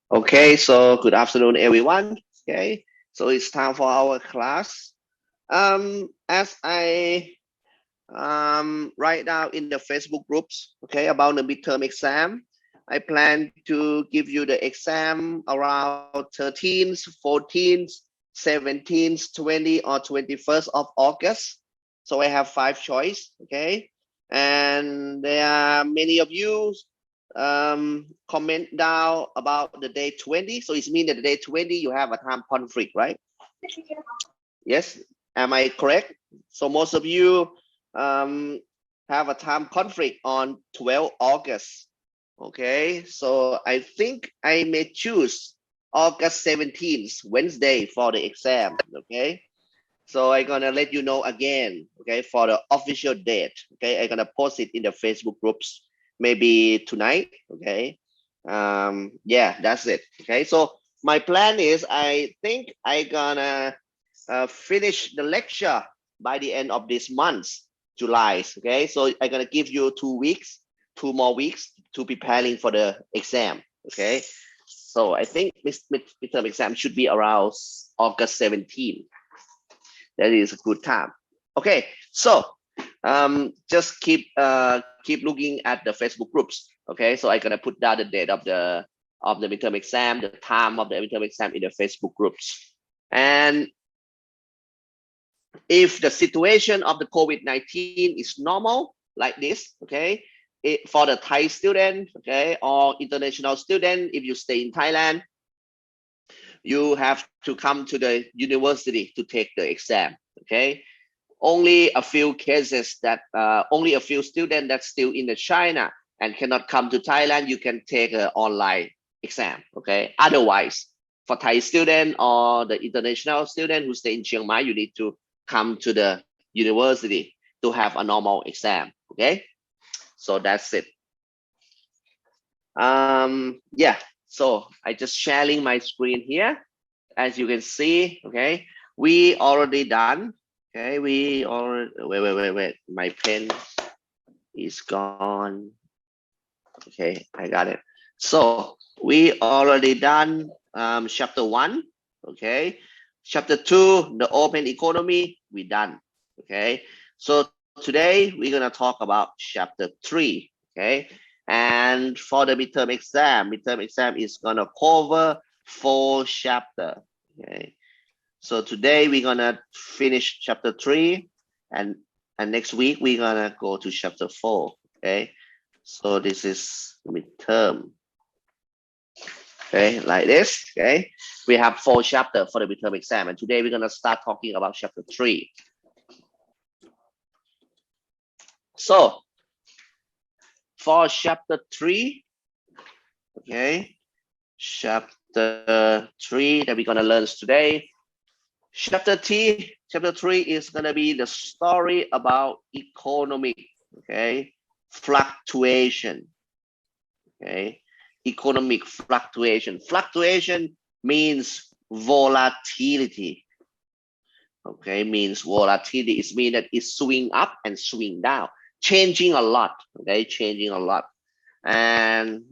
Okay, so good afternoon, everyone. Okay, so it's time for our class. As I write down in the Facebook groups, okay, about the midterm exam, I plan to give you the exam around 13th, 14th, 17th, 20 or 21st of August. So I have five choice, okay, and there are many of you comment down about the day 20. So it means that the day 20 you have a time conflict, right? Yes, am I correct? So most of you um, have a time conflict on 12 August. Okay, so I think I may choose August 17th, Wednesday, for the exam. Okay, so I'm gonna let you know again, okay, for the official date. Okay, I'm gonna post it in the Facebook groups maybe tonight. Okay, yeah, that's it. Okay, so my plan is I think I gonna finish the lecture by the end of this month, July. Okay, so I'm gonna give you 2 weeks, 2 more weeks to preparing for the exam. Okay, so I think this midterm exam should be around August 17th. That is a good time. Okay, so just keep looking at the Facebook groups. Okay, so I'm gonna put down the date of the midterm exam, the time of the midterm exam in the Facebook groups. And if the situation of the COVID-19 is normal like this, okay, for the Thai student, okay, or international student, if you stay in Thailand, you have to come to the university to take the exam, okay. Only a few cases that only a few students that's still in the China and cannot come to Thailand, you can take an online exam, okay. Otherwise, for Thai student or the international student who stay in Chiang Mai, you need to come to the university to have a normal exam, okay. So that's it. Yeah, so I just sharing my screen here. As you can see, okay, we already done. Okay, we already wait. My pen is gone. Okay, I got it. So we already done chapter 1. Okay, chapter 2, the open economy, we done. Okay, so today we're gonna talk about chapter 3. Okay, and for the midterm exam is gonna cover 4 chapter. Okay, so today we're gonna finish chapter 3, and next week we're gonna go to chapter 4. Okay, so this is midterm. Okay, like this. Okay, we have 4 chapters for the midterm exam, and today we're gonna start talking about chapter 3. So for chapter 3, okay, chapter 3 that we're gonna learn today. Chapter 3 is gonna be the story about economic, okay, fluctuation. Okay, economic fluctuation. Fluctuation means volatility. Okay, means volatility. It means that it's swing up and swing down, changing a lot. Okay, changing a lot. And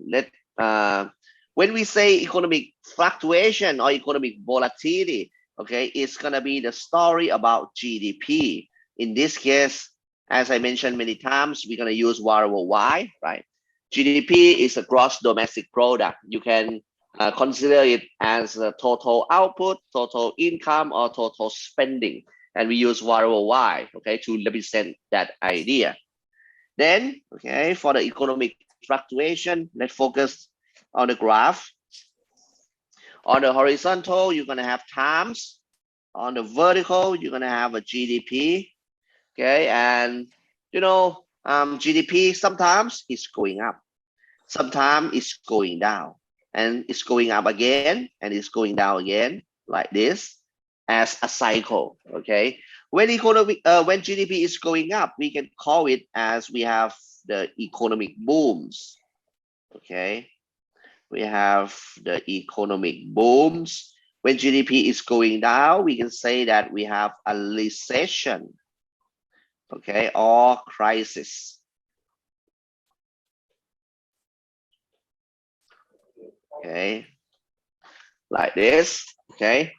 uh, when we say economic fluctuation or economic volatility, okay, it's gonna be the story about GDP. In this case, as I mentioned many times, we're gonna use variable Y, right? GDP is a gross domestic product. You can consider it as a total output, total income, or total spending. And we use variable Y, okay, to represent that idea. Then, okay, for the economic fluctuation, let's focus on the graph. On the horizontal, you're gonna have times. On the vertical, you're gonna have a GDP. Okay, and GDP sometimes is going up, sometimes it's going down, and it's going up again, and it's going down again, like this, as a cycle. Okay, when GDP is going up, we can call it as we have the economic booms. Okay, we have the economic booms. When GDP is going down, we can say that we have a recession, okay, or crisis. Okay, like this. Okay.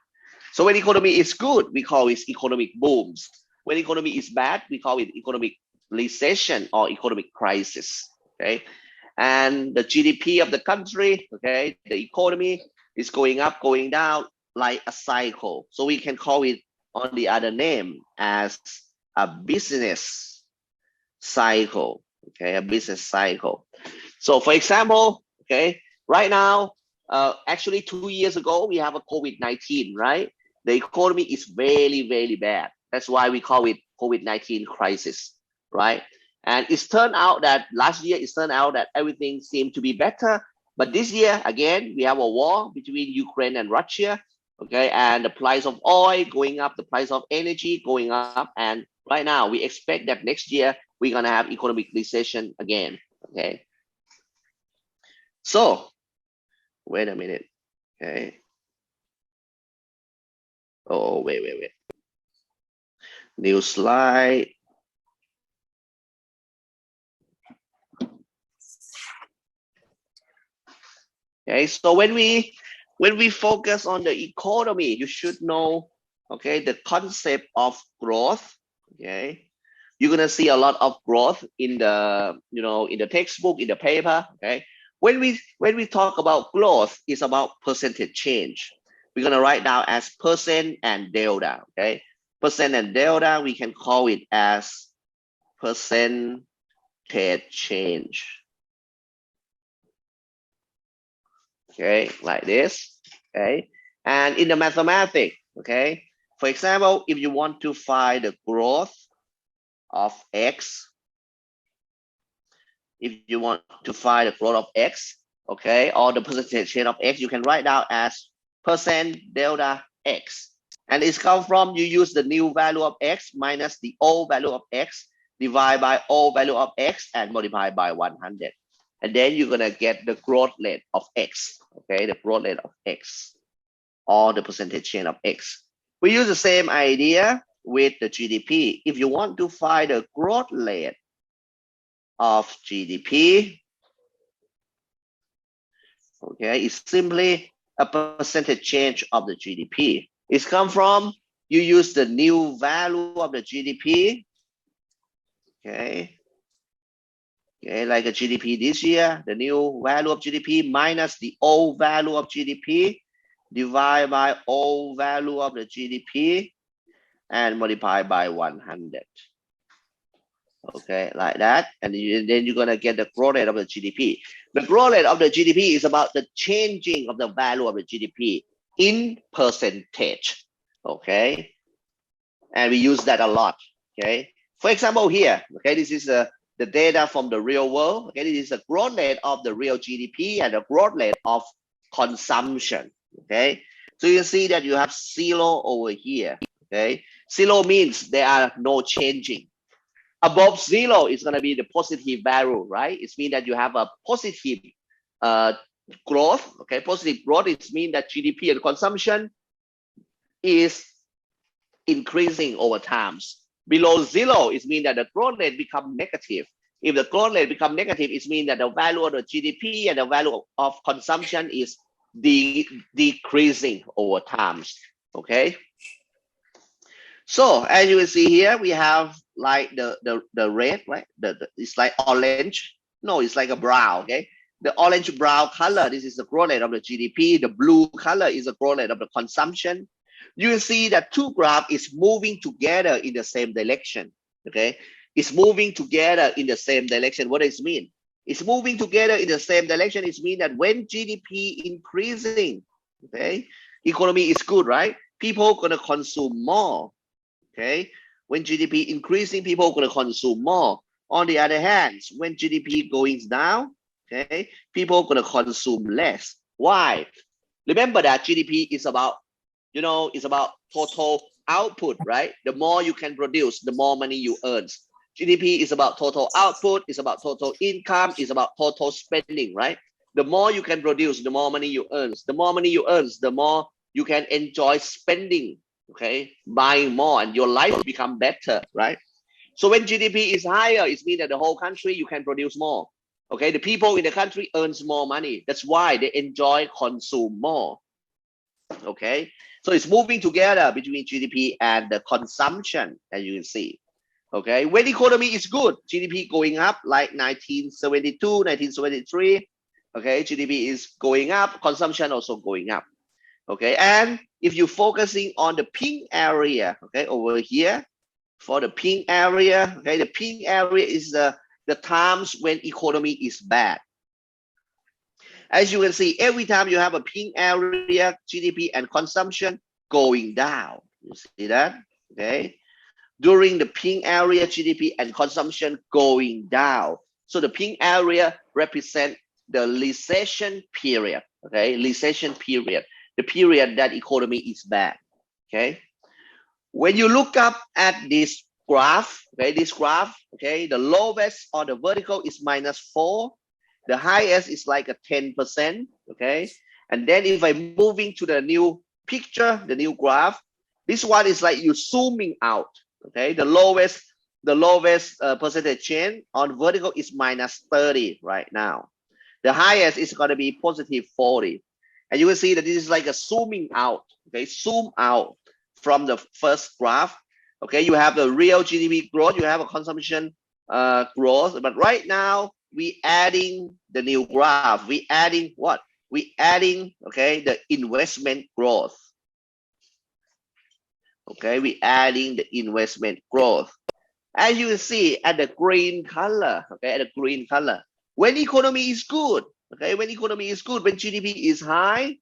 So when economy is good, we call it economic booms. When economy is bad, we call it economic recession or economic crisis. Okay. And the GDP of the country, okay, the economy is going up, going down like a cycle. So we can call it on the other name as a business cycle. Okay, a business cycle. So for example, okay, right now, actually 2 years ago, we have a COVID-19, right? The economy is very, very bad. That's why we call it COVID-19 crisis, right? And it's turned out that last year, it's turned out that everything seemed to be better. But this year, again, we have a war between Ukraine and Russia, okay? And the price of oil going up, the price of energy going up. And right now, we expect that next year, we're going to have economic recession again, okay? So, wait a minute, okay? Oh, wait. New slide. Okay, so when we focus on the economy, you should know, okay, the concept of growth. Okay, you're gonna see a lot of growth in the in the textbook, in the paper. Okay, when we talk about growth, it's about percentage change. We're gonna write down as percent and delta. Okay, percent and delta, we can call it as percentage change. Okay, like this. Okay, and in the mathematics, okay, for example, if you want to find the growth of x, if you want to find the growth of x, okay, or the percentage change of x, you can write down as percent delta x, and it's come from, you use the new value of x minus the old value of x, divide by old value of x, and multiply by 100. And then you're gonna get the growth rate of x, okay, the growth rate of x, or the percentage change of x. We use the same idea with the GDP. If you want to find the growth rate of GDP, okay, it's simply a percentage change of the GDP. It's come from, you use the new value of the GDP, okay, like a GDP this year, the new value of GDP minus the old value of GDP, divide by old value of the GDP, and multiply by 100. Okay, like that. And then you're going to get the growth rate of the GDP. The growth rate of the GDP is about the changing of the value of the GDP in percentage. Okay, and we use that a lot. Okay, for example, here, okay, this is the data from the real world. Okay, this is the growth rate of the real GDP and the growth rate of consumption. Okay, so you see that you have zero over here. Okay, zero means there are no changing. Above zero is going to be the positive value, right? It means that you have a positive growth. Okay, positive growth is mean that GDP and consumption is increasing over times. Below zero, it means that the growth rate become negative. If the growth rate become negative, it means that the value of the GDP and the value of consumption is decreasing over times. Okay. So as you will see here, we have like the red, right? It's like orange. No, it's like a brown. Okay. The orange brown color, this is the growth rate of the GDP. The blue color is the growth rate of the consumption. You will see that two graphs is moving together in the same direction. Okay, it's moving together in the same direction. What does it mean? It's moving together in the same direction. It means that when GDP increasing, okay, economy is good, right? People gonna consume more. Okay, when GDP increasing, people gonna consume more. On the other hand, when GDP going down, okay, people gonna consume less. Why? Remember that GDP is about, it's about total output, right? The more you can produce, the more money you earn. GDP is about total output, it's about total income, it's about total spending, right? The more you can produce, the more money you earn. The more money you earn, the more you can enjoy spending, okay? Buying more, and your life become better, right? So when GDP is higher, it means that the whole country, you can produce more. Okay, the people in the country earns more money. That's why they enjoy consume more. Okay, so it's moving together between GDP and the consumption, as you can see. Okay, when economy is good, GDP going up like 1972, 1973. Okay, GDP is going up, consumption also going up. Okay, and if you're focusing on the pink area, okay, over here, for the pink area, okay, the pink area is the times when economy is bad. As you can see, every time you have a pink area, GDP and consumption going down. You see that? Okay. During the pink area, GDP and consumption going down. So the pink area represent the recession period. Okay, recession period, the period that economy is bad. Okay. When you look up at this graph, okay, the lowest on the vertical is -4. The highest is like a 10%, okay? And then if I'm moving to the new picture, the new graph, this one is like you zooming out, okay? The lowest percentage change on vertical is -30 right now. The highest is going to be +40. And you will see that this is like a zooming out, okay? Zoom out from the first graph, okay? You have the real GDP growth, you have a consumption growth, but right now, we adding the new graph. We adding what? We adding, okay, the investment growth. Okay, we adding the investment growth. As you can see at the green color, okay, at the green color, when economy is good, okay, when economy is good, when GDP is high,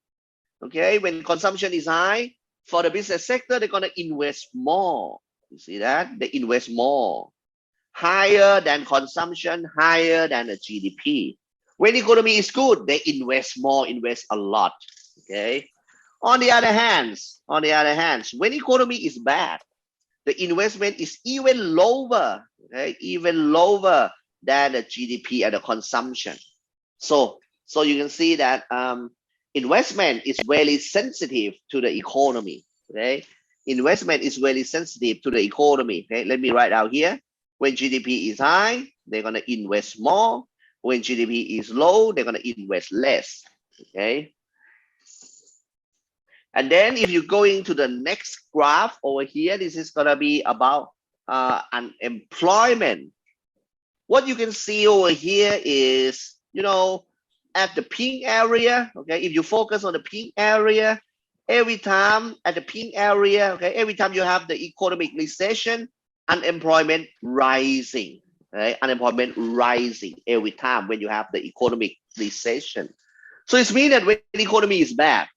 okay, when consumption is high, for the business sector, they're gonna invest more. You see that? They invest more. Higher than consumption, higher than the GDP. When economy is good, they invest more, invest a lot. Okay. On the other hand, when economy is bad, the investment is even lower, okay, even lower than the GDP and the consumption. So you can see that investment is very sensitive to the economy. Okay, investment is very sensitive to the economy. Okay, let me write out here. When GDP is high, they're going to invest more. When GDP is low, they're going to invest less. Okay. And then if you go into the next graph over here, this is going to be about unemployment. What you can see over here is, you know, at the pink area, okay, if you focus on the pink area, every time at the pink area, okay, every time you have the economic recession, unemployment rising, right? Unemployment rising every time when you have the economic recession. So it means that when the economy is bad,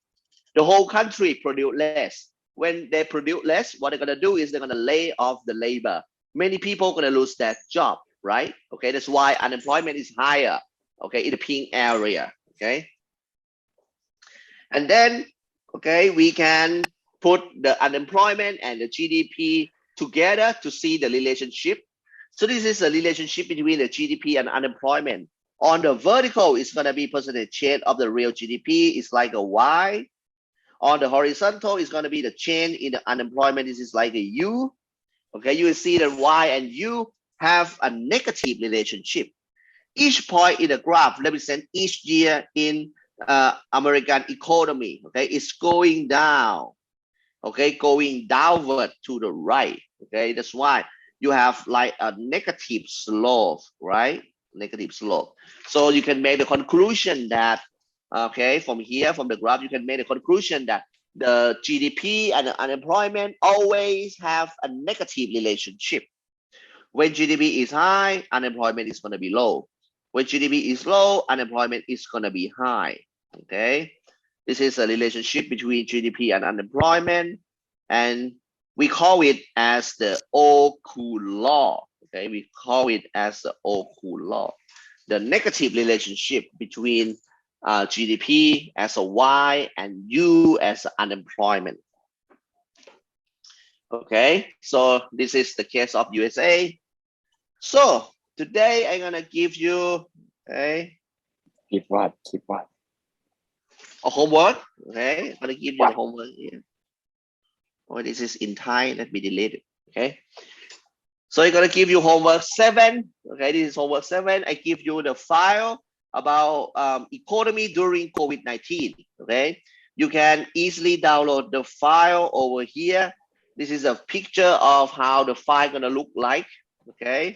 the whole country produce less. When they produce less, what they're gonna do is they're gonna lay off the labor. Many people gonna lose their job, right? Okay, that's why unemployment is higher, okay, in the pink area, okay? And then, okay, we can put the unemployment and the GDP together to see the relationship. So this is a relationship between the GDP and unemployment. On the vertical, it's going to be percentage change of the real GDP. It's like a Y. On the horizontal, it's going to be the change in the unemployment. This is like a U. Okay, you will see that Y and U have a negative relationship. Each point in the graph represents each year in American economy. Okay, it's going down. Okay, going downward to the right. Okay, that's why you have like a negative slope, right? Negative slope. So you can make the conclusion that, okay, from here, from the graph, you can make the conclusion that the GDP and the unemployment always have a negative relationship. When GDP is high, unemployment is going to be low. When GDP is low, unemployment is going to be high. Okay. This is a relationship between GDP and unemployment, and we call it as the Oku law. Okay, we call it as the Oku law, the negative relationship between GDP as a Y and U as unemployment. Okay, so this is the case of USA. So today I'm gonna give you Keep what? a homework. Okay, I'm gonna give you the homework here. Oh, this is in Thai. Let me delete it. Okay. So I'm gonna give you homework 7. Okay, this is homework 7. I give you the file about economy during COVID-19. Okay. you can easily download the file over here. This is a picture of how the file gonna look like. Okay,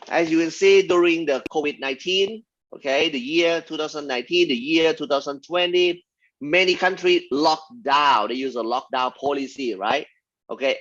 as you can see, during the COVID-19, okay, the year 2019, the year 2020, many countries locked down. They use a lockdown policy, right? Okay,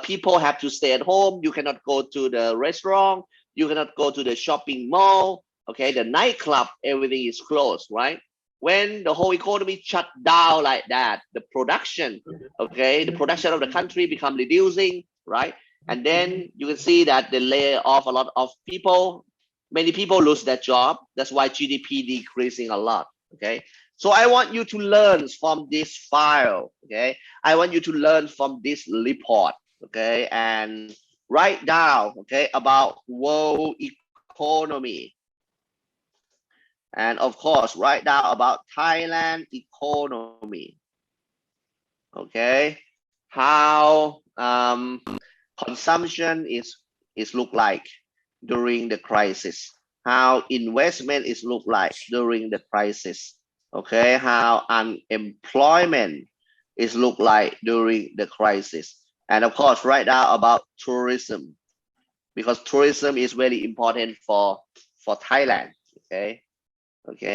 people have to stay at home. You cannot go to the restaurant. You cannot go to the shopping mall. Okay, the nightclub, everything is closed, right? When the whole economy shut down like that, the production, okay, the production of the country become reducing, right? And then you can see that they lay off a lot of people. Many people lose their job. That's why GDP decreasing a lot. Okay. So I want you to learn from this file. Okay. I want you to learn from this report. Okay. And write down, okay, about world economy. And of course, write down about Thailand economy. Okay. How consumption is look like during the crisis, how investment is look like during the crisis, okay, how unemployment is look like during the crisis, and of course write down about tourism, because tourism is very important for Thailand. Okay,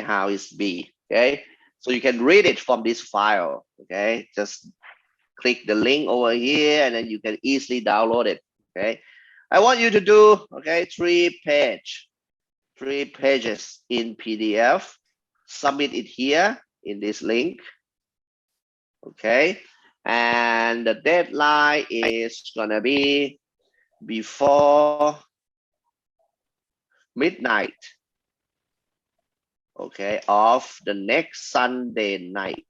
how is be. Okay, so you can read it from this file. Okay, just click the link over here and then you can easily download it. Okay, I want you to do, okay, 3 pages in PDF, submit it here in this link. Okay, and the deadline is gonna be before midnight, okay, of the next Sunday night.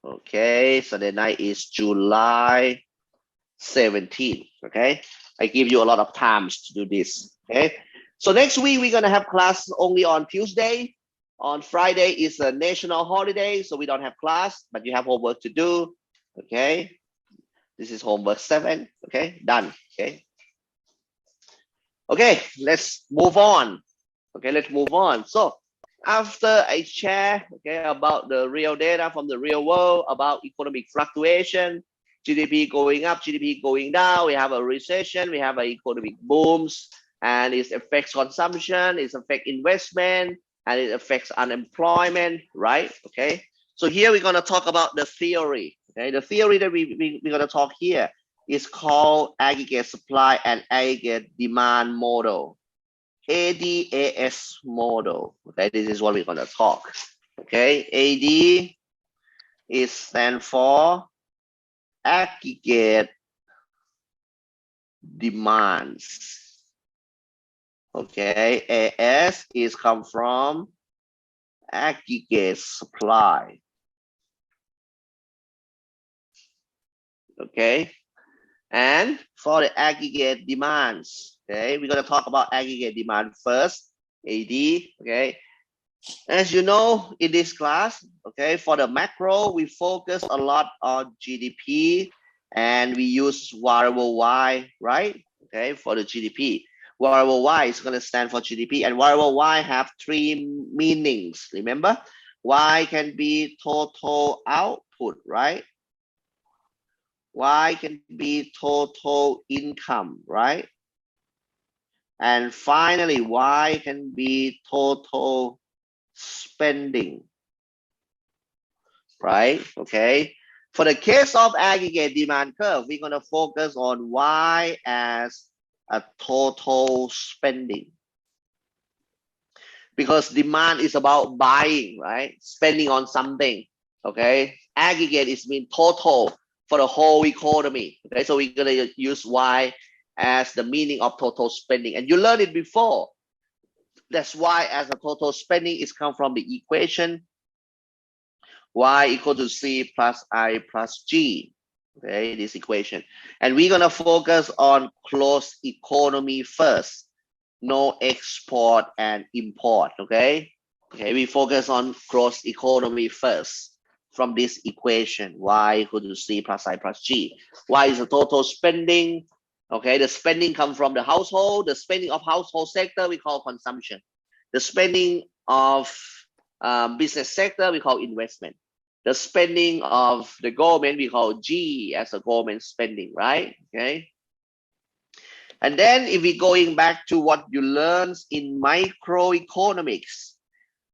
Okay, Sunday night is July 17th. Okay, I give you a lot of times to do this. Okay, so next week we're gonna have class only on Tuesday. On Friday is a national holiday, so we don't have class, but you have homework to do. Okay, this is homework 7. Okay, done. Okay, let's move on. Okay, let's move on. So after I share, okay, about the real data from the real world, about economic fluctuation, GDP going up, GDP going down, we have a recession, we have an economic booms, and it affects consumption, it affects investment, and it affects unemployment, right? Okay, so here we're going to talk about the theory. Okay, the theory that we're going to talk here is called aggregate supply and aggregate demand model. ADAS model. Okay, this is what we're going to talk. Okay, AD is stand for aggregate demands. Okay, AS is come from aggregate supply. Okay, and for the aggregate demands, okay, we're going to talk about aggregate demand first, AD. Okay, as you know, in this class, okay, for the macro, we focus a lot on GDP and we use variable Y, right? Okay, for the GDP. Variable Y is going to stand for GDP, and variable Y have 3 meanings. Remember, Y can be total output, right? Y can be total income, right? And finally, Y can be total spending, right? Okay. For the case of aggregate demand curve, we're going to focus on Y as a total spending, because demand is about buying, right? Spending on something. Okay. Aggregate is mean total for the whole economy. Okay. So we're going to use Y as the meaning of total spending, and you learned it before. That's why as a total spending is come from the equation Y equal to C plus I plus G. Okay, this equation. And we're gonna focus on closed economy first. No export and import. Okay. Okay, we focus on closed economy first from this equation. Y equal to C plus I plus G. Y is the total spending. Okay, the spending comes from the household. The spending of household sector we call consumption. The spending of business sector, we call investment. The spending of the government, we call G as a government spending, right? Okay. And then if we going back to what you learned in microeconomics,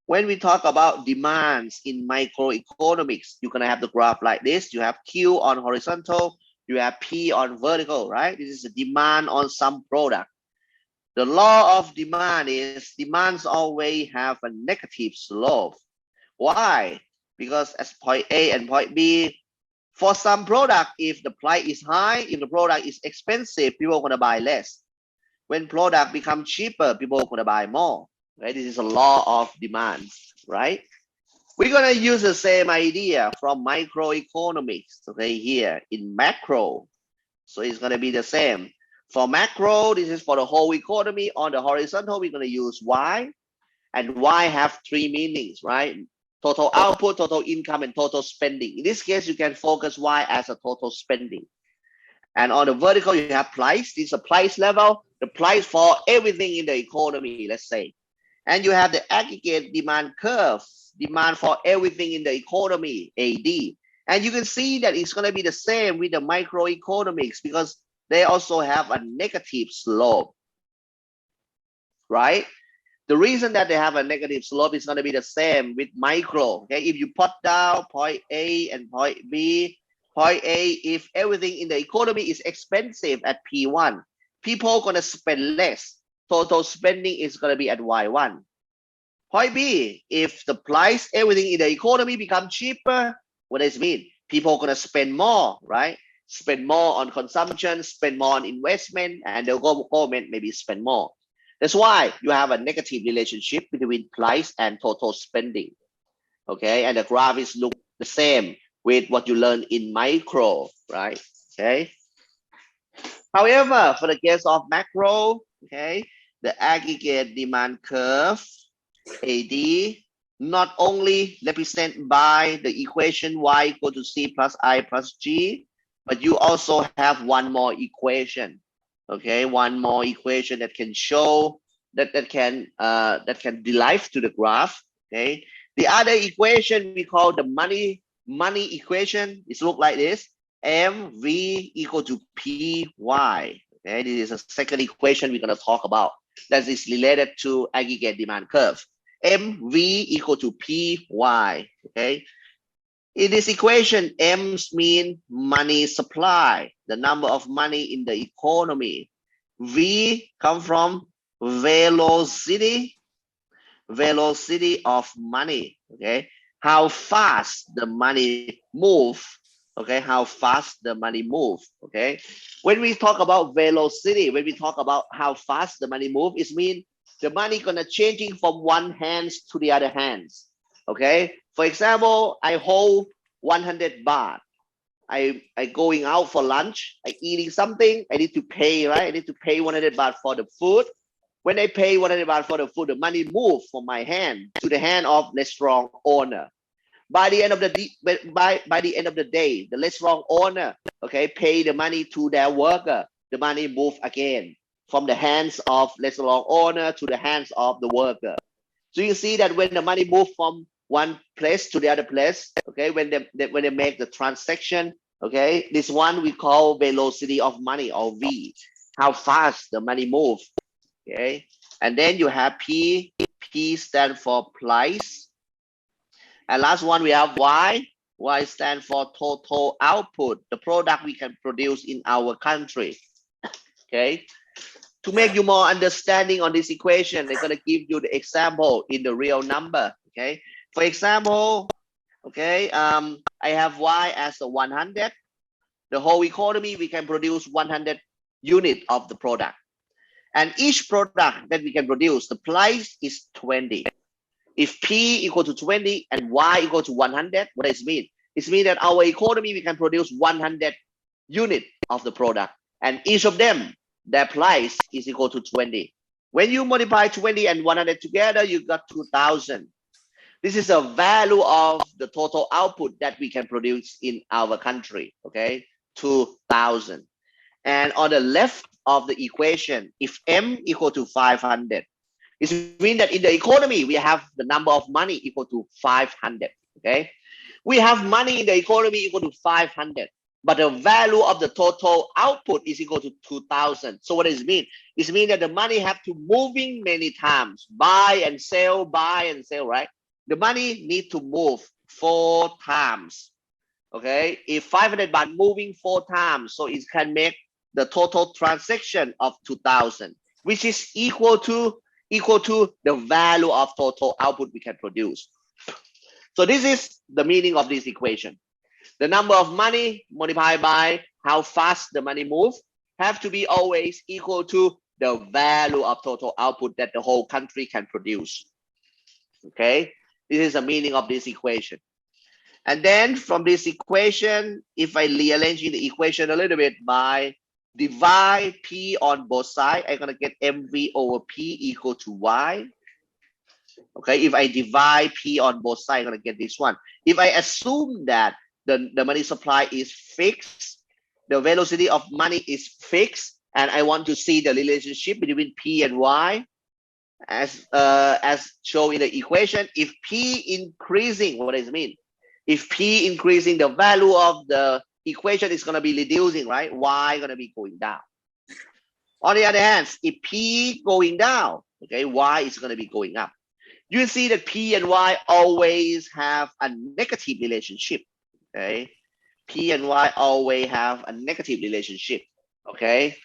when we talk about demands in microeconomics, you're gonna have the graph like this. You have Q on horizontal, you have P on vertical, right? This is the demand on some product. The law of demand is demands always have a negative slope. Why? Because as point A and point B, for some product, if the price is high, if the product is expensive, people are gonna buy less. When product become cheaper, people are gonna buy more. Right? This is a law of demand, right? We're gonna use the same idea from microeconomics, okay, here in macro. So it's gonna be the same. For macro, this is for the whole economy. On the horizontal, we're gonna use Y, and Y have three meanings, right? Total output, total income, and total spending. In this case, you can focus Y as a total spending. And on the vertical, you have price. This is a price level, the price for everything in the economy, let's say. And you have the aggregate demand curve, demand for everything in the economy, AD. And you can see that it's going to be the same with the microeconomics because they also have a negative slope, right? The reason that they have a negative slope is going to be the same with micro. Okay, if you put down point A and point B, point A, if everything in the economy is expensive at P1, people are going to spend less. Total spending is going to be at Y1. Point B, if the price, everything in the economy become cheaper, what does it mean? People are going to spend more, right? Spend more on consumption, spend more on investment, and the government maybe spend more. That's why you have a negative relationship between price and total spending. Okay, and the graph is look the same with what you learn in micro, right? Okay. However, for the case of macro, okay, the aggregate demand curve, AD, not only represented by the equation y equal to c plus I plus g, but you also have one more equation. Okay, one more equation that can show that can derive to the graph. Okay, the other equation we call the money equation. It looks like this: mv equal to py. Okay, this is a second equation we're going to talk about that is related to aggregate demand curve. mv equal to py. Okay. In this equation, M's mean money supply, the number of money in the economy. V come from velocity of money. Okay, how fast the money move. Okay, how fast the money move. Okay, when we talk about velocity, when we talk about how fast the money move, it means the money gonna changing from one hands to the other hands. Okay, for example, I hold 100 baht. I going out for lunch, I eating something, I need to pay, right? I need to pay 100 baht for the food. When I pay 100 baht for the food, the money move from my hand to the hand of restaurant owner. By the end of the by the end of the day, the restaurant owner, okay, pay the money to their worker. The money move again from the hands of restaurant owner to the hands of the worker. So you see that when the money move from one place to the other place, okay, when they make the transaction, okay, this one we call velocity of money, or V, how fast the money move. Okay, and then you have P stand for price, and last one we have Y stand for total output, the product we can produce in our country. Okay, to make you more understanding on this equation, they're going to give you the example in the real number. Okay, for example, okay, I have Y as a 100. The whole economy, we can produce 100 unit of the product. And each product that we can produce, the price is 20. If P equal to 20 and Y equal to 100, what does it mean? It means that our economy, we can produce 100 unit of the product. And each of them, their price is equal to 20. When you multiply 20 and 100 together, you got 2,000. This is a value of the total output that we can produce in our country, okay? 2,000. And on the left of the equation, if M equal to 500, It means that in the economy, we have the number of money equal to 500. Okay. We have money in the economy equal to 500, but the value of the total output is equal to 2000. So what does it mean? It means that the money have to moving many times, buy and sell, right? The money need to move 4 times. Okay, if 500 baht moving 4 times, so it can make the total transaction of 2000, which is equal to the value of total output we can produce. So this is the meaning of this equation. The number of money multiplied by how fast the money moves have to be always equal to the value of total output that the whole country can produce. Okay, this is the meaning of this equation. And then from this equation, if I rearrange the equation a little bit by divide P on both sides, I'm going to get MV over P equal to Y. Okay, if I divide P on both sides, I'm going to get this one. If I assume that the money supply is fixed, the velocity of money is fixed, and I want to see the relationship between P and Y, as shown in the equation, if P increasing, what does it mean? If P increasing, the value of the equation is going to be reducing, right? Y going to be going down. On the other hand, if P going down, okay, Y is going to be going up. You see that P and Y always have a negative relationship, okay? P and Y always have a negative relationship, okay?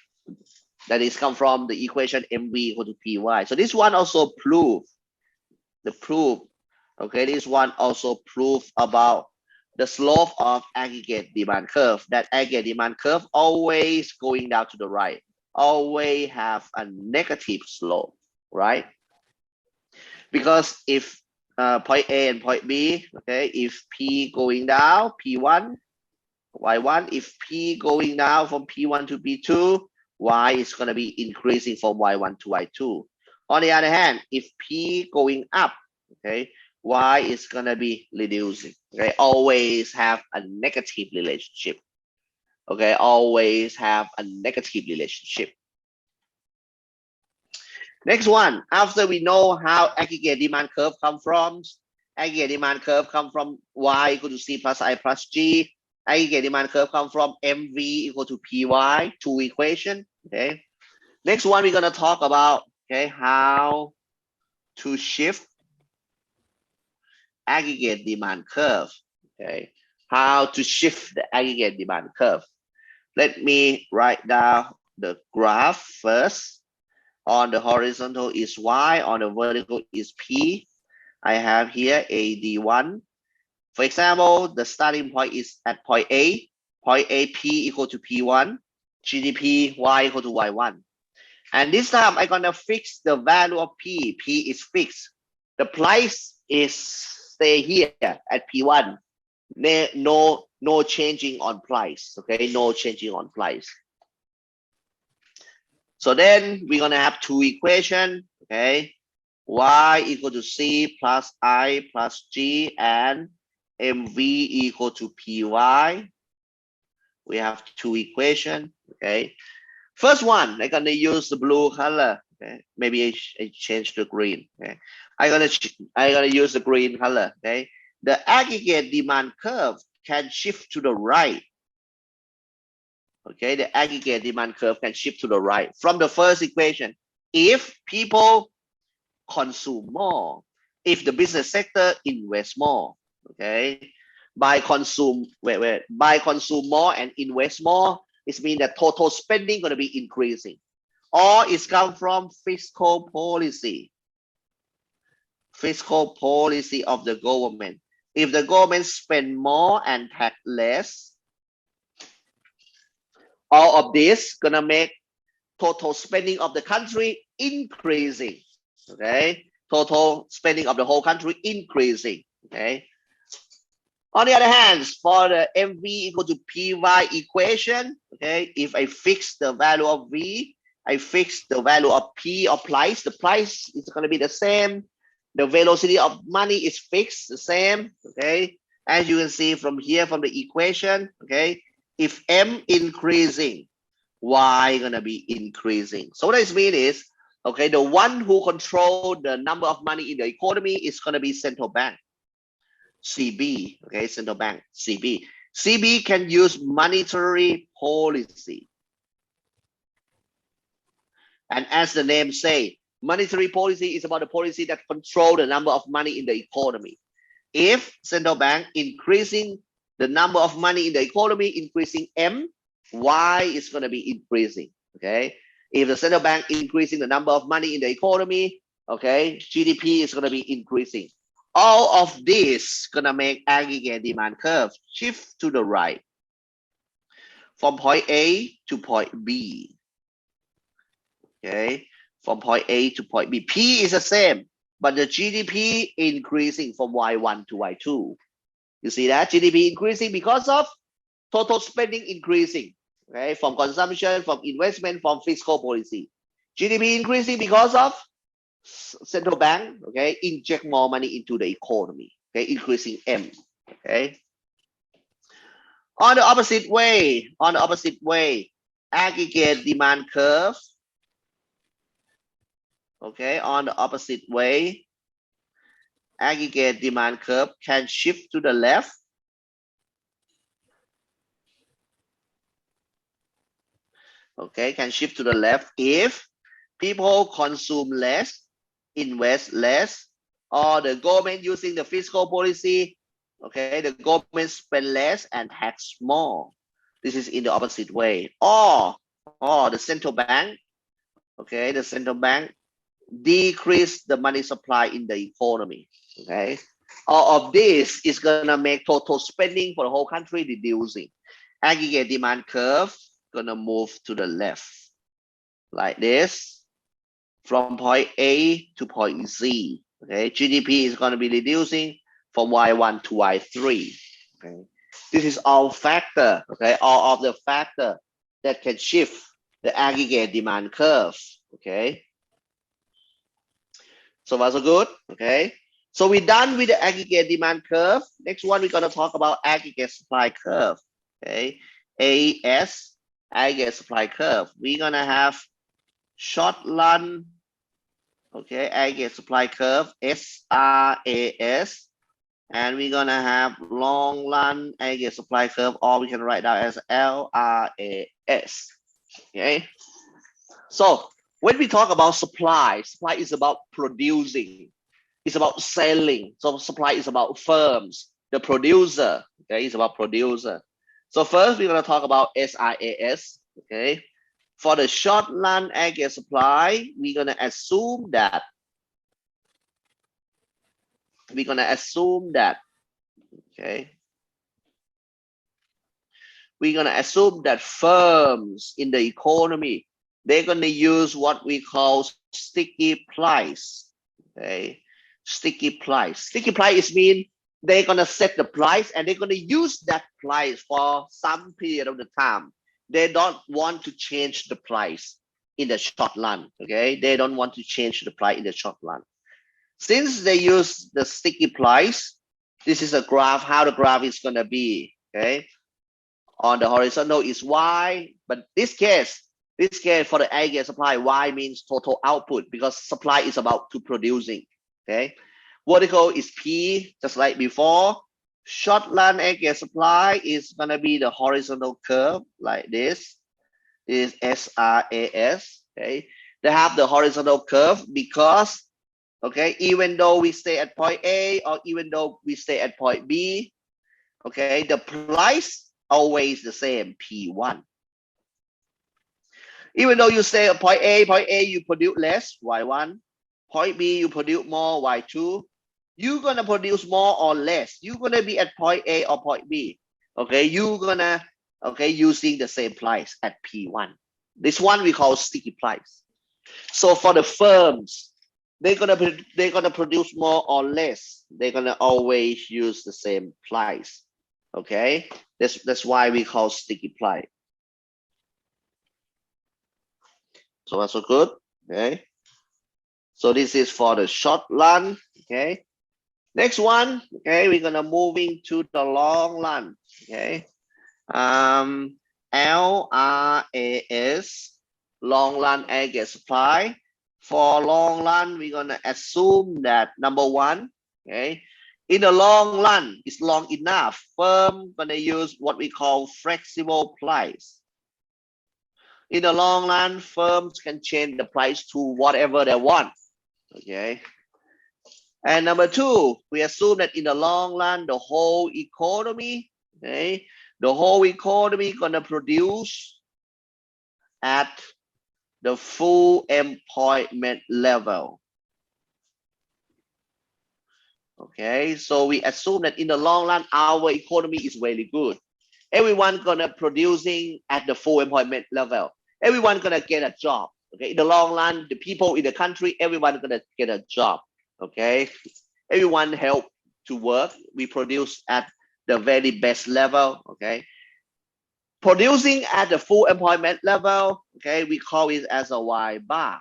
That is come from the equation MV equal to PY. So this one also prove, okay, this one also prove about the slope of aggregate demand curve, that aggregate demand curve always going down to the right, always have a negative slope, right? Because if point A and point B, okay, if P going down, P1, Y1, if P going down from P1 to P2, Y is going to be increasing from Y1 to Y2. On the other hand, if P going up, okay, Y is going to be reducing. Okay, always have a negative relationship. Okay, always have a negative relationship. Next one, after we know how aggregate demand curve come from, aggregate demand curve come from Y equal to C plus I plus G. Aggregate demand curve come from MV equal to PY, two equation. Okay. Next one we're gonna talk about, okay, how to shift aggregate demand curve. Okay, how to shift the aggregate demand curve. Let me write down the graph first. On the horizontal is Y, on the vertical is P. I have here AD1. For example, the starting point is at point A. Point A, P equal to P1. GDP, Y equal to Y1. And this time I'm gonna fix the value of P. P is fixed. The price is stay here at P1. No changing on price. Okay, no changing on price. So then we're gonna have two equations. Okay, Y equal to C plus I plus G and MV equal to PY. We have two equations. Okay, first one I'm gonna use the blue color. Okay, maybe I change the green. Okay, I'm gonna use the green color. Okay, the aggregate demand curve can shift to the right. Okay, the aggregate demand curve can shift to the right from the first equation. If people consume more, if the business sector invest more, okay, by consume more and invest more, it means that total spending going to be increasing, or it's come from fiscal policy of the government. If the government spend more and tax less, all of this gonna make total spending of the country increasing. Okay, total spending of the whole country increasing. Okay. On the other hand, for the MV equal to PY equation, okay, if I fix the value of V, I fix the value of P or price, the price is going to be the same. The velocity of money is fixed, the same. Okay, as you can see from here, from the equation, okay, if M increasing, Y gonna be increasing. So what this means is Okay, the one who control the number of money in the economy is going to be central bank, CB. Okay, central bank, CB. CB can use monetary policy. And as the name say, monetary policy is about the policy that control the number of money in the economy. If central bank increasing the number of money in the economy, increasing M, Y is going to be increasing. Okay. If the central bank increasing the number of money in the economy, okay, GDP is going to be increasing. All of this going to make aggregate demand curve shift to the right from point A to point B. Okay, from point A to point B. P is the same, but the GDP increasing from Y1 to Y2. You see that? GDP increasing because of total spending increasing, okay, from consumption, from investment, from fiscal policy. GDP increasing because of central bank, okay, inject more money into the economy, okay, increasing M, okay. On the opposite way, aggregate demand curve, okay, on the opposite way, aggregate demand curve can shift to the left. Okay, can shift to the left if people consume less, invest less, or the government using the fiscal policy, okay, the government spend less and tax more. This is in the opposite way. Or the central bank, okay, the central bank decrease the money supply in the economy, okay. All of this is gonna make total spending for the whole country reducing. Aggregate demand curve gonna move to the left like this from point A to point Z. Okay, GDP is going to be reducing from Y1 to Y3. Okay, this is all factor. Okay, all of the factor that can shift the aggregate demand curve. Okay, so far so good. Okay, so we're done with the aggregate demand curve. Next one, we're going to talk about aggregate supply curve. Okay, AS, aggregate supply curve. We're going to have short run, okay, aggregate supply curve, SRAS, and we're going to have long run aggregate supply curve, or we can write down as LRAS. Okay, so when we talk about supply is about producing, it's about selling. So supply is about firms, the producer. Okay, it's about producer. So first we're going to talk about SRAS. Okay, for the short run aggregate supply, we're going to assume that okay, we're going to assume that firms in the economy, they're going to use what we call sticky price. Okay, sticky price mean they're going to set the price and they're going to use that price for some period of the time. They don't want to change the price in the short run. Okay, they don't want to change the price in the short run. Since they use the sticky price, this is a graph, how the graph is going to be. Okay, on the horizontal is Y, but this case for the aggregate supply, Y means total output because supply is about to producing. Okay, vertical is P, just like before. Short run aggregate supply is going to be the horizontal curve like this. This is SRAS. Okay, they have the horizontal curve because, okay, even though we stay at point A or even though we stay at point B, okay, the price always the same, P1. Even though you stay at point A you produce less, Y1. Point B you produce more, Y2. You're gonna produce more or less. You're gonna be at point A or point B. Okay, you're gonna, okay, using the same price at P1. This one we call sticky price. So for the firms, they're gonna produce more or less. They're gonna always use the same price. Okay, that's why we call sticky price. So that's so good. Okay, so this is for the short run. Okay, next one. Okay, we're gonna moving to the long run. Okay, LRAS, long run aggregate supply. For long run, we're gonna assume that number one, okay, in the long run, it's long enough. Firm gonna use what we call flexible price. In the long run, firms can change the price to whatever they want. Okay. And number two, we assume that in the long run, the whole economy, okay, the whole economy gonna produce at the full employment level. Okay, so we assume that in the long run, our economy is very good. Everyone gonna producing at the full employment level. Everyone gonna get a job. Okay, in the long run, the people in the country, everyone gonna get a job. Okay, everyone help to work. We produce at the very best level. Okay, producing at the full employment level. Okay, we call it as a Y bar.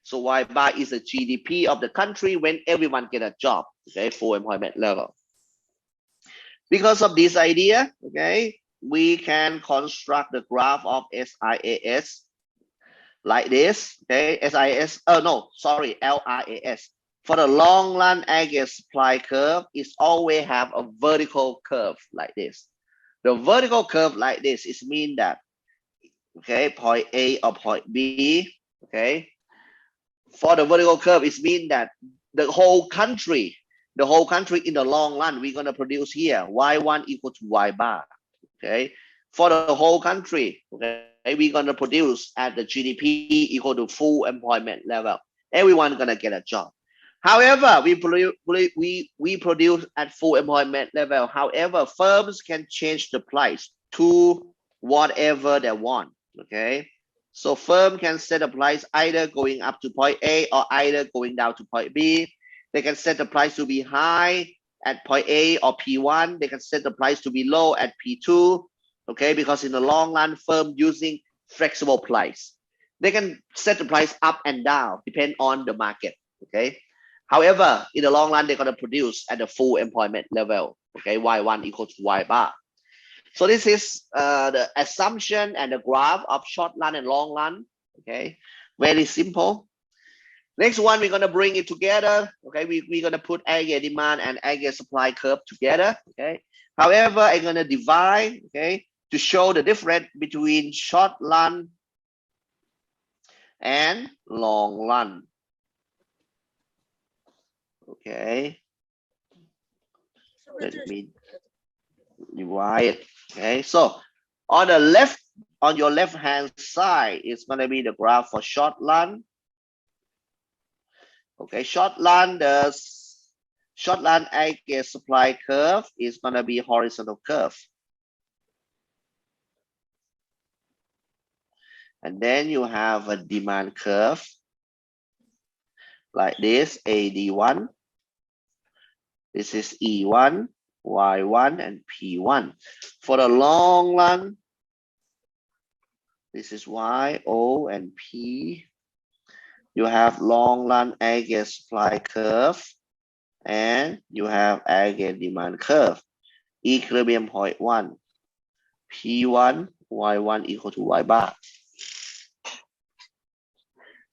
So Y bar is the GDP of the country when everyone get a job. Okay, full employment level. Because of this idea, okay, we can construct the graph of SIAS like this. Okay, SIAS. Oh no, sorry, LRAS. For the long run aggregate supply curve, it's always have a vertical curve like this. The vertical curve like this is mean that, okay, point A or point B, okay. For the vertical curve, it means that the whole country in the long run, we're gonna produce here Y1 equal to Y bar. Okay, for the whole country, okay, we're gonna produce at the GDP equal to full employment level. Everyone gonna get a job. However, we produce at full employment level. However, firms can change the price to whatever they want. Okay. So firm can set the price either going up to point A or either going down to point B. They can set the price to be high at point A or P1. They can set the price to be low at P2. Okay, because in the long run, firm using flexible price. They can set the price up and down, depend on the market. Okay. However, in the long run, they're gonna produce at the full employment level. Okay, Y1 equal to Y bar. So this is the assumption and the graph of short run and long run. Okay, very simple. Next one, we're gonna bring it together. Okay, we're gonna put aggregate demand and aggregate supply curve together. Okay, however, I'm gonna divide. Okay, to show the difference between short run and long run. Okay, let me divide it. Okay, so on the left, on your left hand side, it's going to be the graph for short run. Okay, short run, the short run aggregate supply curve is going to be horizontal curve. And then you have a demand curve like this, AD1. This is E1, Y1, and P1. For the long run, this is Y, O, and P. You have long run aggregate supply curve, and you have aggregate demand curve. Equilibrium point 1, P1, Y1 equal to Y bar.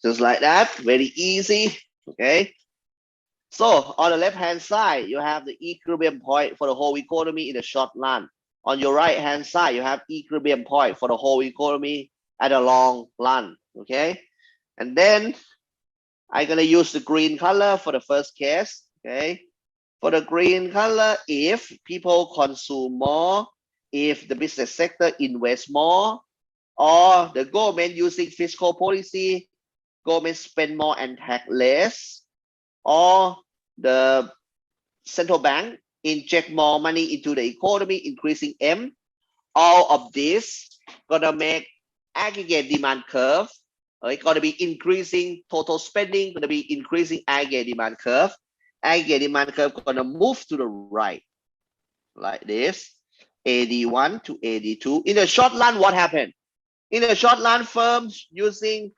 Just like that, very easy. Okay. So on the left hand side, you have the equilibrium point for the whole economy in the short run. On your right hand side, you have equilibrium point for the whole economy at a long run. Okay. And then I'm gonna use the green color for the first case. Okay. For the green color, if people consume more, if the business sector invests more, or the government using fiscal policy, government spend more and tax less, or the central bank inject more money into the economy, increasing M, all of this gonna make aggregate demand curve. It's gonna be increasing total spending, gonna be increasing aggregate demand curve. Aggregate demand curve gonna move to the right, like this, AD1 to AD2. In the short run, what happened? In the short run, firms using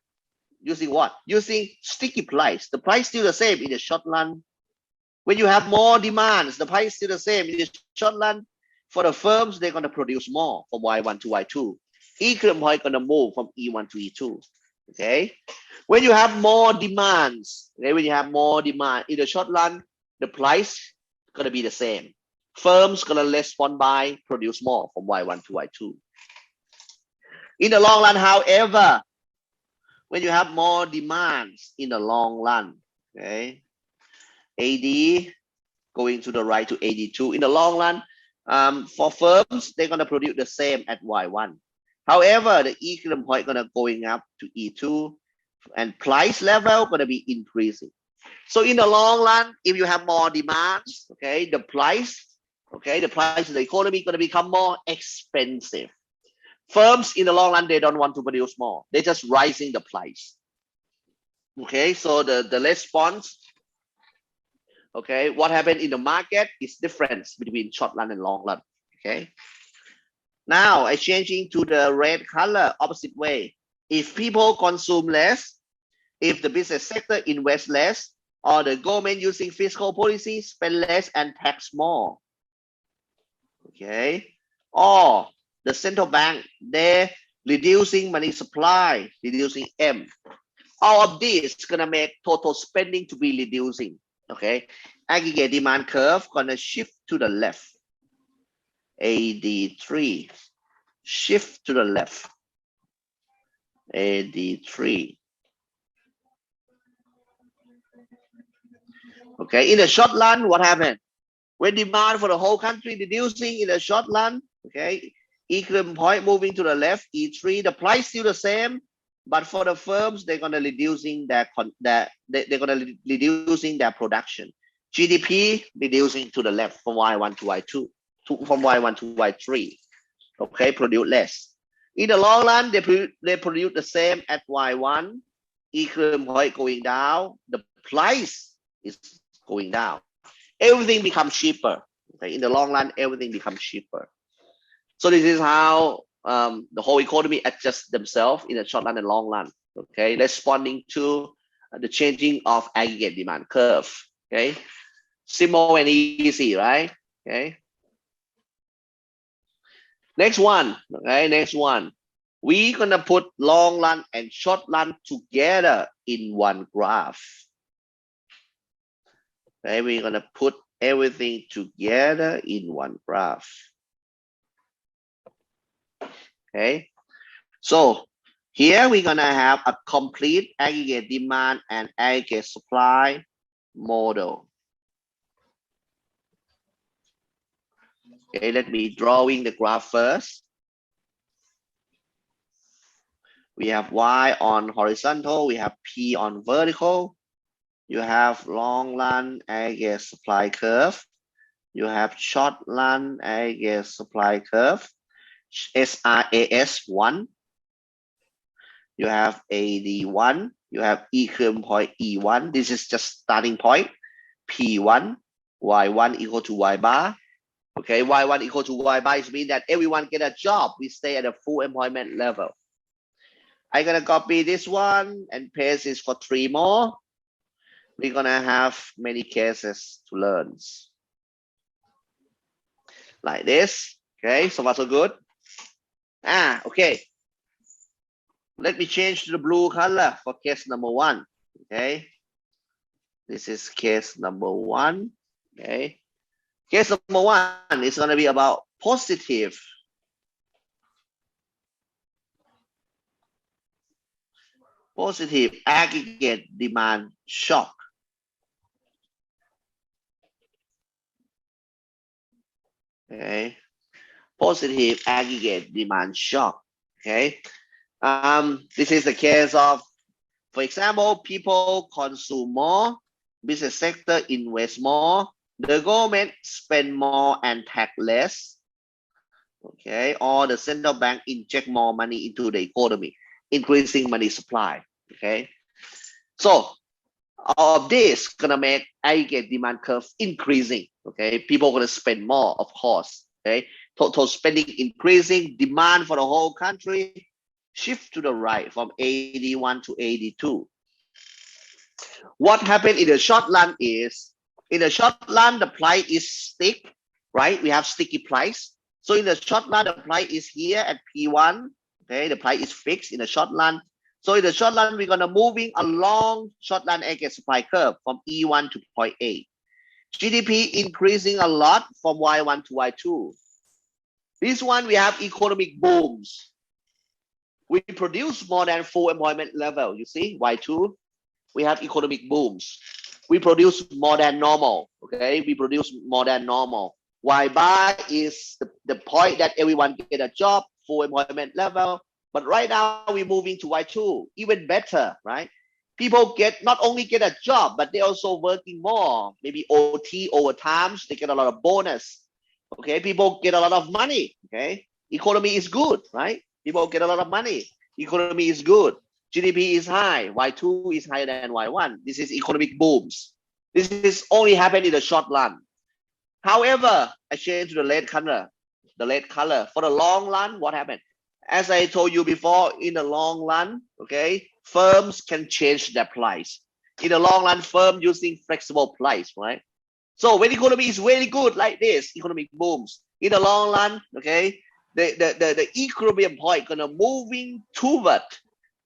what? Using sticky price. The price still the same in the short run. When you have more demands, the price still the same in the short run. For the firms, they're gonna produce more from Y1 to Y2. Equilibrium point gonna move from E1 to E2. Okay, when you have more demands, okay, when you have more demand in the short run, the price gonna be the same. Firms gonna respond by produce more from Y1 to Y2. In the long run, however, when you have more demands in the long run, okay, AD going to the right to AD2. In the long run, for firms, they're gonna produce the same at Y1. However, the equilibrium point gonna going up to E2, and price level gonna be increasing. So in the long run, if you have more demands, okay, the price of the economy gonna become more expensive. Firms in the long run, they don't want to produce more. They're just rising the price. Okay, so the response, okay, what happened in the market is difference between short run and long run. Okay. Now I changing to the red color, opposite way. If people consume less, if the business sector invest less, or the government using fiscal policy spend less and tax more. Okay. Or the central bank, they're reducing money supply, reducing M. All of this gonna make total spending to be reducing. Okay. Aggregate demand curve gonna shift to the left. AD3 shift to the left. AD3. Okay, in the short run, what happened? When demand for the whole country reducing in the short run, okay, equilibrium point moving to the left, E3, the price still the same, but for the firms, they're gonna reducing their production. GDP reducing to the left from Y1 to Y2, from Y1 to Y3. Okay, produce less. In the long run, they produce the same at Y1, equilibrium point going down, the price is going down. Everything becomes cheaper. Okay, in the long run, everything becomes cheaper. So this is how the whole economy adjusts themselves in the short run and long run. Okay, responding to the changing of aggregate demand curve. Okay, simple and easy, right? Okay. Next one. Okay, next one. We're gonna put long run and short run together in one graph. Okay, we're gonna put everything together in one graph. Okay, so here we're gonna have a complete aggregate demand and aggregate supply model. Okay, let me drawing the graph first. We have Y on horizontal, we have P on vertical. You have long run aggregate supply curve. You have short run aggregate supply curve. SRAS1. You have AD1. You have equilibrium point E1. This is just starting point. P1. Y1 equal to Y bar. Okay, Y1 equal to Y bar is mean that everyone get a job. We stay at a full employment level. I'm gonna copy this one and paste this for 3 more. We're gonna have many cases to learn. Like this. Okay, so far so good. Okay. Let me change to the blue color for case number 1. Okay. This is case number 1. Okay. Case number 1 is gonna be about positive aggregate demand shock. Okay, positive aggregate demand shock. Okay, this is the case of, for example, people consume more, business sector invest more, the government spend more and tax less. Okay, or the central bank inject more money into the economy, increasing money supply. Okay, so all of this gonna make aggregate demand curve increasing. Okay, people gonna spend more, of course. Okay, total spending increasing, demand for the whole country shift to the right from AD1 to AD2. What happened in the short run is, in the short run, the price is stick, right? We have sticky price. So in the short run, the price is here at P1. Okay, the price is fixed in the short run. So in the short run, we're gonna moving along short run aggregate supply curve from E1 to point A. GDP increasing a lot from Y1 to Y2. This one we have economic booms. We produce more than full employment level. You see, Y2, we have economic booms. We produce more than normal. Okay, we produce more than normal. Y bar is the point that everyone get a job, full employment level. But right now we're moving to Y2, even better, right? People get not only get a job, but they also working more, maybe OT overtimes. They get a lot of bonus. Okay, people get a lot of money. Okay, economy is good, right? People get a lot of money. Economy is good. GDP is high. Y2 is higher than Y1. This is economic booms. This is only happen in the short run. However, I change to the red color. The red color for the long run, what happened? As I told you before, in the long run, okay, firms can change their price. In the long run, firm using flexible price, right? So when economy is very good like this, economic booms. In the long run, okay, the equilibrium point gonna moving toward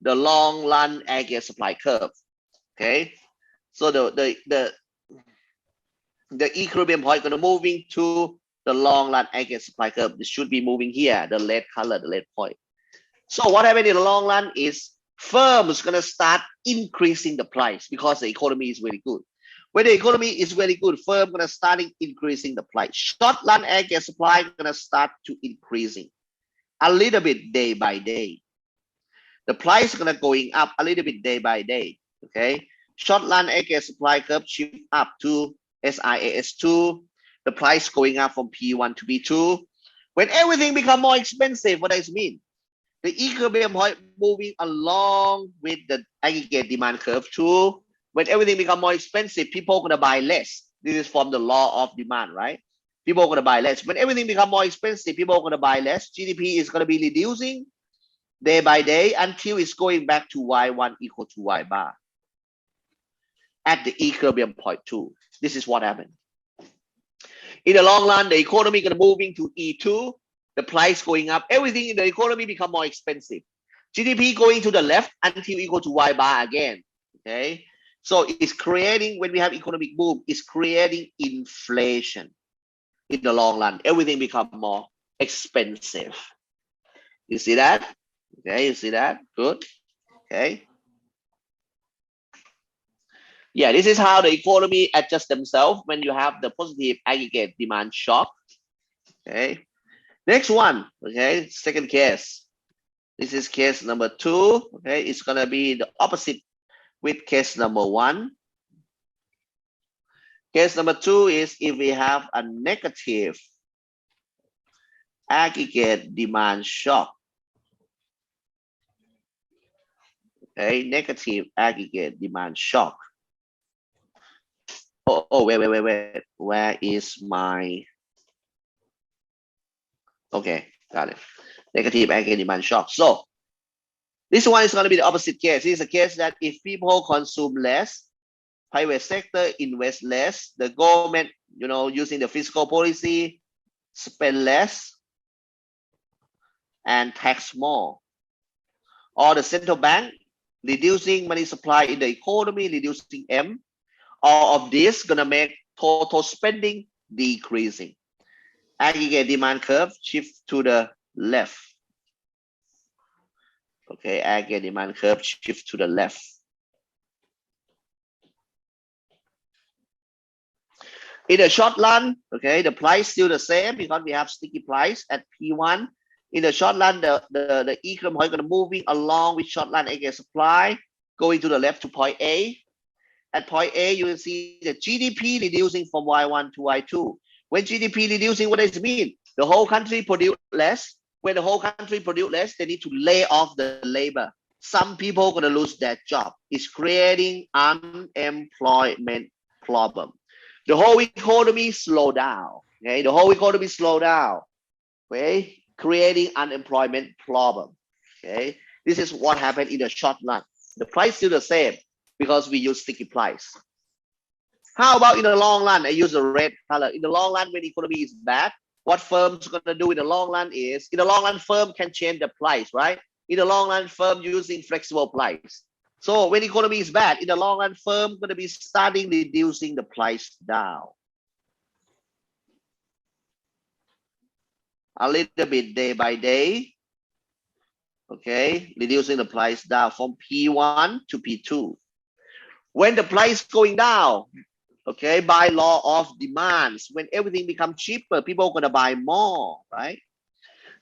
the long run aggregate supply curve. Okay, so the equilibrium point gonna moving to the long run aggregate supply curve. This should be moving here, the red color, the red point. So what happened in the long run is firms gonna start increasing the price because the economy is very good. When the economy is very good, firm gonna start increasing the price. Short run aggregate supply gonna start to increasing a little bit day by day. The price gonna going up a little bit day by day. Okay, short run aggregate supply curve shift up to SIAS2. The price going up from P1 to P2. When everything become more expensive, what does it mean? The equilibrium point moving along with the aggregate demand curve too. When everything become more expensive, people are gonna buy less. This is from the law of demand, right? People are gonna buy less. When everything become more expensive, people are gonna buy less. GDP is gonna be reducing day by day until it's going back to Y1 equal to Y bar at the equilibrium point too. This is what happened. In the long run, the economy gonna moving to E2, the price going up, everything in the economy become more expensive. GDP going to the left until equal to Y bar again. Okay, so it's creating, when we have economic boom, it's creating inflation. In the long run, everything become more expensive. You see that? Okay, you see that? Good. Okay. Yeah, this is how the economy adjusts themselves when you have the positive aggregate demand shock. Okay. Next one. Okay, second case. This is case number 2. Okay, it's gonna be the opposite with case number 1. Case number 2 is if we have a negative aggregate demand shock. Okay, negative aggregate demand shock. Oh, wait. Where is my... Okay, got it. Negative aggregate demand shock. So this one is going to be the opposite case. This is a case that if people consume less, private sector invest less, the government, using the fiscal policy, spend less and tax more. Or the central bank reducing money supply in the economy, reducing M. All of this gonna make total spending decreasing. Aggregate demand curve shift to the left. Okay, aggregate demand curve shift to the left. In the short run, okay, the price still the same because we have sticky price at P1. In the short run, the equilibrium point gonna moving along with short run aggregate supply, going to the left to point A. At point A, you will see the GDP reducing from Y1 to Y2. When GDP reducing, what does it mean? The whole country produce less. When the whole country produce less, they need to lay off the labor. Some people are gonna lose their job. It's creating unemployment problem. The whole economy slow down. Okay, the whole economy slow down. Okay, creating unemployment problem. Okay, this is what happened in the short run. The price still the same because we use sticky price. How about in the long run? I use the red color. In the long run, when the economy is bad, what firms gonna do in the long run is, in the long run, firm can change the price, right? in the long run, firm using flexible price. So when economy is bad, in the long run, firm going to be starting reducing the price down a little bit day by day. Okay, reducing the price down from P1 to P2. When the price going down, okay, by law of demands, when everything becomes cheaper, people are going to buy more, right?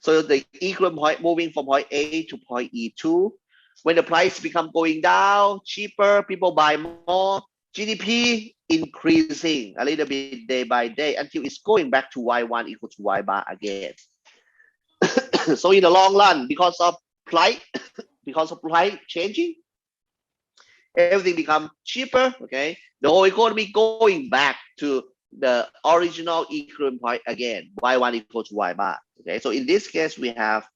So the equilibrium point moving from point A to point E2. When the price become going down, cheaper, people buy more. GDP increasing a little bit day by day until it's going back to Y1 equal to Y bar again. So in the long run, because of price changing, everything become cheaper. Okay, the whole economy going back to the original equilibrium point again. Y1 equal to Y bar. Okay, so in this case, we have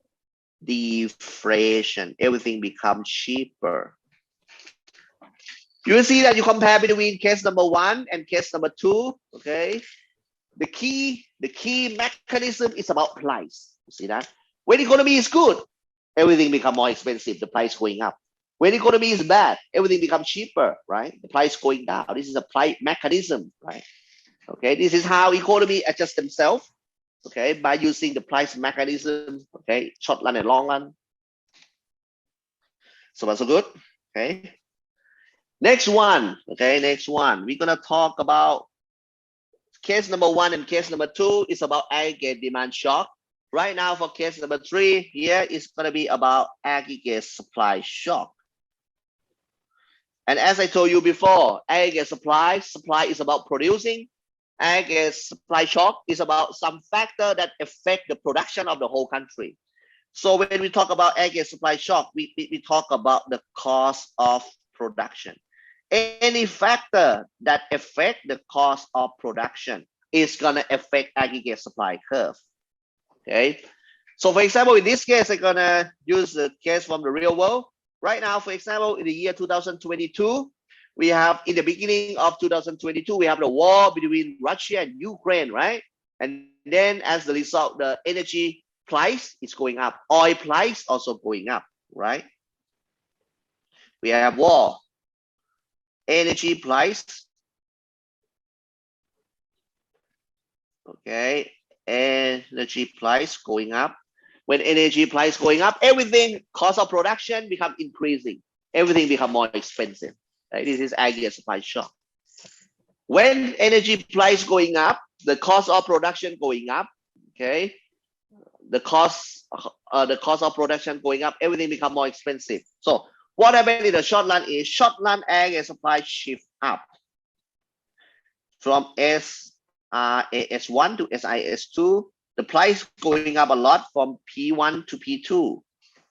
deflation. Everything becomes cheaper. You will see that you compare between case number 1 and case number 2. Okay, the key mechanism is about price. You see that when economy is good, everything become more expensive. The price going up. When economy is bad, everything becomes cheaper. Right, the price going down. This is a price mechanism. Right. Okay, this is how economy adjusts themselves. Okay, by using the price mechanism. Okay, short run and long run. So that's so good. Okay. Next one. Okay, next one. We're gonna talk about case number 1 and case number 2 is about aggregate demand shock. Right now for case number 3, here is gonna be about aggregate supply shock. And as I told you before, aggregate supply is about producing. Aggregate supply shock is about some factor that affect the production of the whole country. So when we talk about aggregate supply shock, we talk about the cost of production. Any factor that affect the cost of production is gonna affect aggregate supply curve. Okay. So for example, in this case, I'm gonna use the case from the real world. Right now, for example, in the year 2022, we have in the beginning of 2022, we have the war between Russia and Ukraine, right? And then as the result, the energy price is going up. Oil price also going up, right? We have war. Energy price. Okay, energy price going up. When energy price going up, everything, cost of production become increasing. Everything become more expensive. Right? This is aggregate supply shock. When energy price going up, the cost of production going up. Okay, the cost of production going up, everything become more expensive. So what happened in the short run is short run aggregate supply shift up from SRAS1 to SIS2. The price going up a lot from P1 to P2.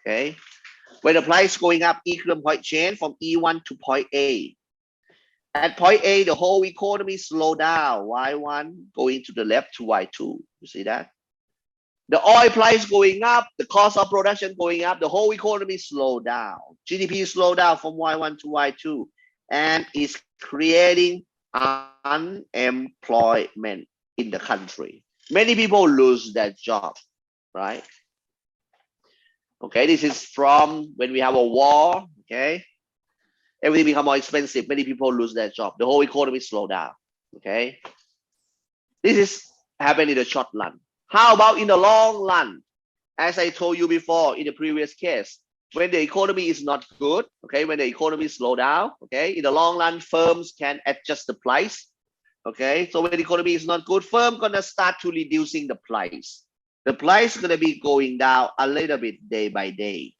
Okay, when the price going up, equilibrium point change from E1 to point A. At point A, the whole economy slow down. Y1 going to the left to Y2. You see that? The oil price going up, the cost of production going up, the whole economy slow down. GDP slow down from Y1 to Y2, and is creating unemployment in the country. Many people lose their job, right? Okay, this is from when we have a war, okay? Everything become more expensive, many people lose their job. The whole economy slow down, okay? This is happening in the short run. How about in the long run? As I told you before in the previous case, when the economy is not good, okay, when the economy slow down, okay, in the long run, firms can adjust the price, okay? So when the economy is not good, firm gonna start to reducing the price. The price is gonna be going down a little bit day by day.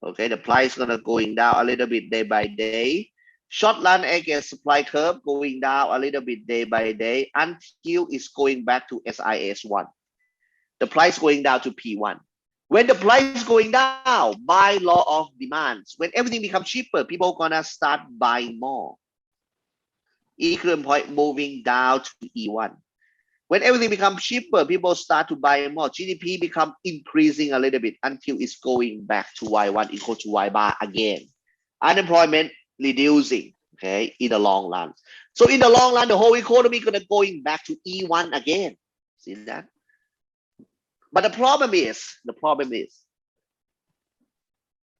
Okay, the price is gonna going down a little bit day by day. Short run aggregate supply curve going down a little bit day by day until it's going back to SIS1. The price going down to P1. When the price going down by law of demands, when everything becomes cheaper, people gonna start buying more. Equilibrium point moving down to E1. When everything becomes cheaper, people start to buy more. GDP become increasing a little bit until it's going back to Y1 equal to Y bar again. Unemployment reducing, okay, in the long run. So in the long run, the whole economy gonna going back to E1 again. See that? But the problem is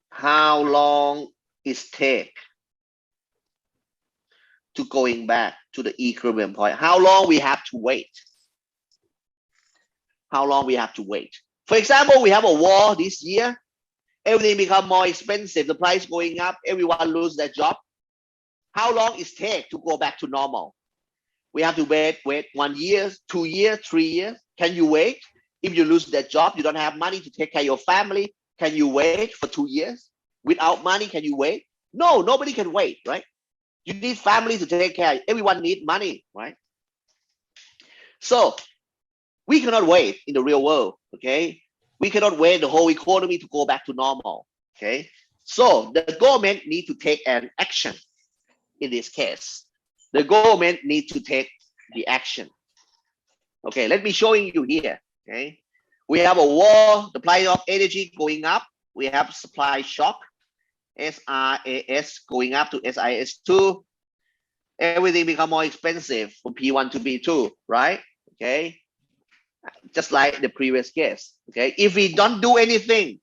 how long it take to going back to the equilibrium point. How long we have to wait? How long we have to wait? For example, we have a war this year. Everything become more expensive. The price going up. Everyone lose their job. How long it take to go back to normal? We have to wait 1 year, 2 years, 3 years. Can you wait? If you lose that job, you don't have money to take care of your family. Can you wait for 2 years? Without money, can you wait? No, nobody can wait, right? You need family to take care. Everyone need money, right? So we cannot wait in the real world, okay? We cannot wait the whole economy to go back to normal, okay? So the government need to take an action in this case. The government need to take the action. Okay, let me showing you here, okay? We have a war, the price of energy going up. We have supply shock, SRAS going up to SIS2. Everything become more expensive from P1 to P2, right? Okay, just like the previous case. Okay, if we don't do anything,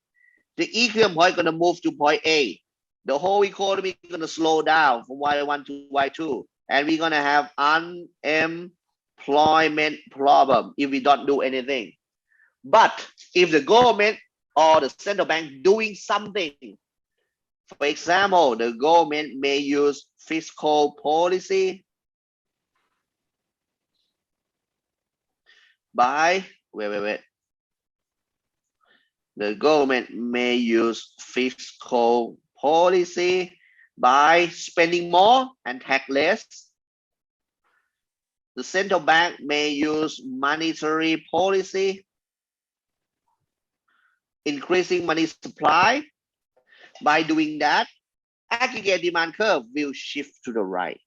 the equilibrium point gonna move to point A. The whole economy gonna slow down from Y1 to Y2, and we're gonna have unemployment problem if we don't do anything. But if the government or the central bank doing something, for example, the government may use fiscal policy by, wait. The government may use fiscal policy by spending more and tax less. The central bank may use monetary policy, increasing money supply. By doing that, aggregate demand curve will shift to the right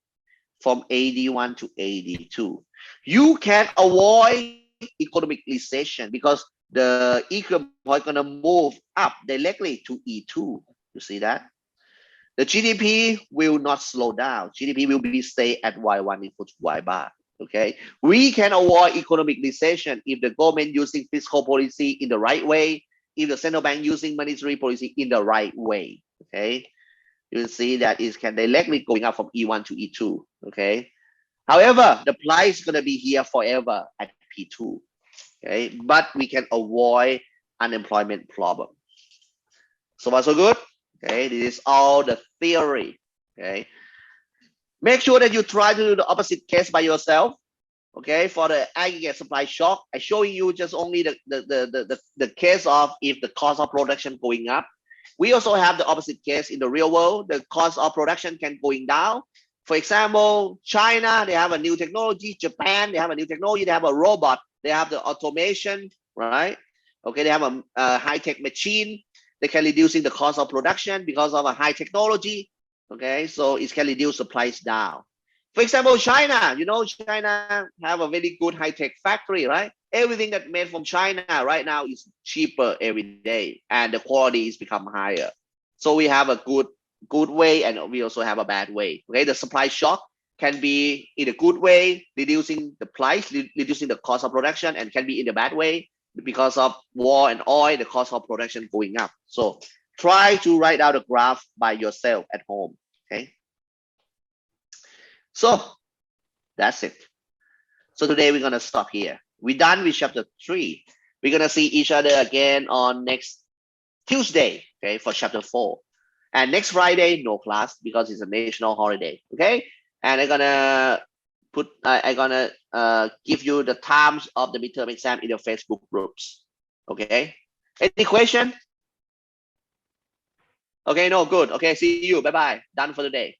from AD1 to AD2. You can avoid economic recession because the equilibrium point gonna move up directly to E2. You see that? The GDP will not slow down. GDP will be stay at Y1 equal to Y bar. Okay, we can avoid economic recession if the government using fiscal policy in the right way, if the central bank using monetary policy in the right way. Okay, you see that it can directly going up from E1 to E2. Okay, however, the price is gonna be here forever at P2. Okay, but we can avoid unemployment problem. So far so good. Okay, this is all the theory. Okay, make sure that you try to do the opposite case by yourself. Okay, for the aggregate supply shock, I showing you just only the case of if the cost of production going up. We also have the opposite case in the real world. The cost of production can going down. For example, China, they have a new technology. Japan, they have a new technology. They have a robot. They have the automation, right? Okay, they have a high-tech machine. They can reducing the cost of production because of a high technology. Okay, so it can reduce the price down. For example, China, you know, China have a very good high-tech factory, right? Everything that made from China right now is cheaper every day, and the quality is become higher. So we have a good way, and we also have a bad way. Okay, the supply shock can be in a good way, reducing the price, reducing the cost of production, and can be in a bad way because of war and oil, the cost of production going up. So try to write out a graph by yourself at home. Okay. So that's it. So today we're gonna stop here. We're done with chapter 3. We're gonna see each other again on next Tuesday, okay, for chapter 4. And next Friday, no class because it's a national holiday. Okay. And I'm gonna give you the times of the midterm exam in your Facebook groups. Okay. Any question? Okay, no, good. Okay, see you. Bye-bye. Done for the day.